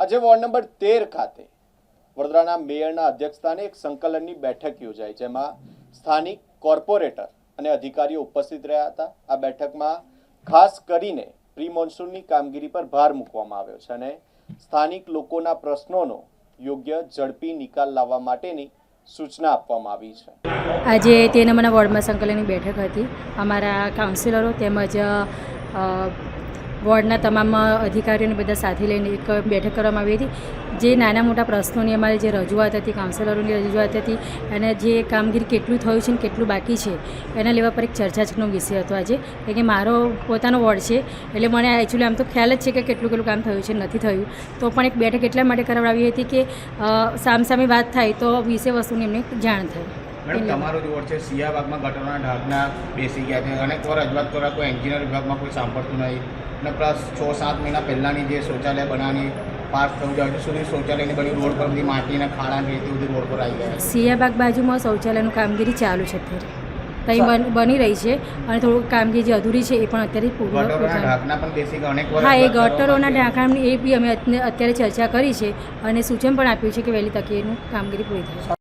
આજે ward number 13 ખાતે વડોદરાના મેયરના અધ્યક્ષસ્થાને એક સંકલનની બેઠક યોજાઈ, જેમાં સ્થાનિક કોર્પોરેટર અને અધિકારીઓ ઉપસ્થિત રહ્યા હતા। આ બેઠકમાં ખાસ કરીને પ્રી મોન્સૂનની કામગીરી પર ભાર મૂકવામાં આવ્યો છે અને સ્થાનિક લોકોના પ્રશ્નોનો યોગ્ય ઝડપી નિકાલ લાવવા માટેની સૂચના આપવામાં આવી છે। આજે 13 નંબરના વોર્ડમાં સંકલનની બેઠક હતી। અમારા કાઉન્સિલરો તેમજ વોર્ડના તમામ અધિકારીઓને બધા સાથે લઈને એક બેઠક કરવામાં આવી હતી। જે નાના મોટા પ્રશ્નોની અમારી જે રજૂઆત હતી, કાઉન્સિલરોની રજૂઆત હતી, અને જે કામગીરી કેટલું થયું છે ને કેટલું બાકી છે એના લેવા પર એક ચર્ચાનો વિષય હતો આજે। કારણ કે મારો પોતાનો વોર્ડ છે એટલે મને એકચ્યુઅલી આમ તો ખ્યાલ જ છે કે કેટલું કામ થયું છે નથી થયું, તો પણ એક બેઠક એટલા માટે કરાવડાવી હતી કે સામસામે વાત થાય તો વિષય વસ્તુની એમને જાણ થાય। મેડમ, તમારો જે વોર્ડ છે સિયાબાગમાં ગટરના ઢાંકણા બેસી ગયા છે, અનેક વાર રજૂઆત કરવા કોઈ એન્જિનિયર વિભાગમાં કોઈ સાંભળતું નહીં, અને પ્લસ 6-7 મહિના પહેલાંની જે શૌચાલય બનાવવાની પાસ થયું છે, હજુ સુધી શૌચાલયની બધી રોડ પર બધી માટીના ખાડા રેતી બધી રોડ પર આવી ગયા છે। સિયાબાગ બાજુમાં શૌચાલયનું કામગીરી ચાલુ છે અત્યારે, ત્યાં બની રહી છે, અને થોડુંક કામગીરી જે અધૂરી છે એ પણ અત્યારે ઢાંકણા પણ બેસી ગયા અનેક વાર। હા, એ ગટરોના ઢાંકણાની એ બી અમે અત્યારે ચર્ચા કરી છે અને સૂચન પણ આપ્યું છે કે વહેલી તકે એનું કામગીરી પૂરી થાય।